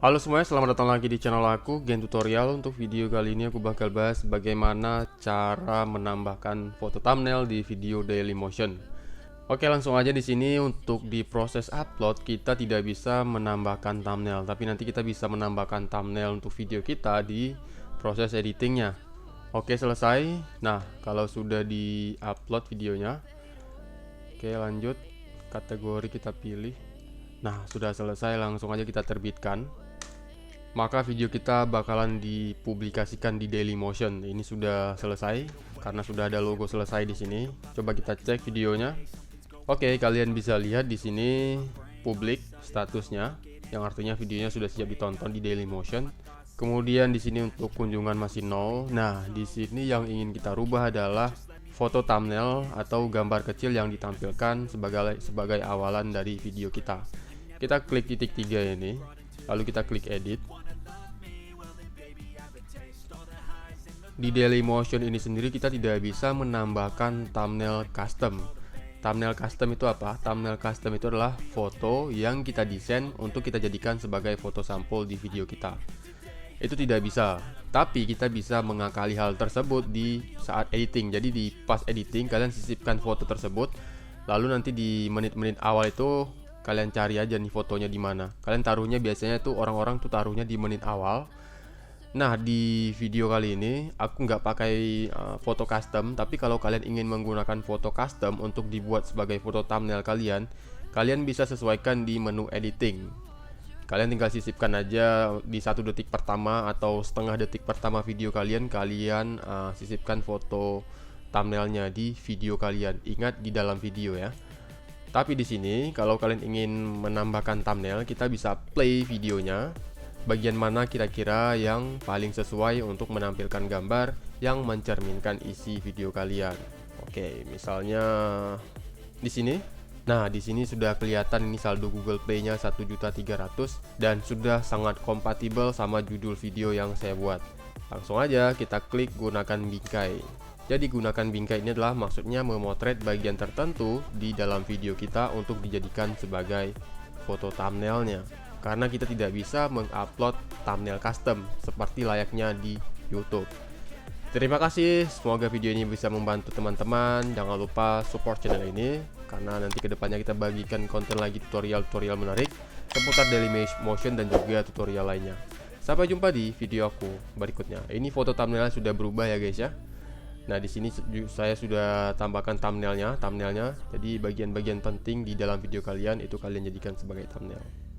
Halo semuanya, selamat datang lagi di channel aku, Gen Tutorial. Untuk video kali ini aku bakal bahas bagaimana cara menambahkan foto thumbnail di video Dailymotion. Oke, langsung aja di sini. Untuk di proses upload kita tidak bisa menambahkan thumbnail, tapi nanti kita bisa menambahkan thumbnail untuk video kita di proses editingnya. Oke, selesai. Nah, kalau sudah di upload videonya, oke, lanjut. Kategori kita pilih. Nah, sudah selesai, langsung aja kita terbitkan. Maka video kita bakalan dipublikasikan di Dailymotion. Ini sudah selesai karena sudah ada logo selesai di sini. Coba kita cek videonya. Oke, kalian bisa lihat di sini publik statusnya, yang artinya videonya sudah siap ditonton di Dailymotion. Kemudian di sini untuk kunjungan masih 0. Nah, di sini yang ingin kita rubah adalah foto thumbnail atau gambar kecil yang ditampilkan sebagai awalan dari video kita. Kita klik titik 3 ini, lalu kita klik edit. Di Dailymotion ini sendiri kita tidak bisa menambahkan thumbnail custom. Thumbnail custom itu apa? Thumbnail custom itu adalah foto yang kita desain untuk kita jadikan sebagai foto sampul di video kita. Itu tidak bisa, tapi kita bisa mengakali hal tersebut di saat editing. Jadi di pas editing kalian sisipkan foto tersebut, lalu nanti di menit-menit awal itu kalian cari aja nih fotonya di mana. Kalian taruhnya biasanya tuh orang-orang tuh taruhnya di menit awal. Nah, di video kali ini aku nggak pakai foto custom, tapi kalau kalian ingin menggunakan foto custom untuk dibuat sebagai foto thumbnail kalian, kalian bisa sesuaikan di menu editing. Kalian tinggal sisipkan aja di 1 detik pertama atau setengah detik pertama video kalian, sisipkan foto thumbnailnya di video kalian. Ingat, di dalam video ya. Tapi di sini kalau kalian ingin menambahkan thumbnail, kita bisa play videonya. Bagian mana kira-kira yang paling sesuai untuk menampilkan gambar yang mencerminkan isi video kalian. Oke, misalnya di sini. Nah, di sini sudah kelihatan ini saldo Google Play-nya 1.300.000 dan sudah sangat kompatibel sama judul video yang saya buat. Langsung aja kita klik gunakan bingkai. Jadi gunakan bingkai ini adalah maksudnya memotret bagian tertentu di dalam video kita untuk dijadikan sebagai foto thumbnailnya. Karena kita tidak bisa mengupload thumbnail custom seperti layaknya di YouTube. Terima kasih, semoga video ini bisa membantu teman-teman. Jangan lupa support channel ini, karena nanti kedepannya kita bagikan konten lagi, tutorial-tutorial menarik seputar Dailymotion dan juga tutorial lainnya. Sampai jumpa di video aku berikutnya. Ini foto thumbnailnya sudah berubah ya guys ya. Nah, di sini saya sudah tambahkan thumbnailnya. Jadi bagian-bagian penting di dalam video kalian itu kalian jadikan sebagai thumbnail.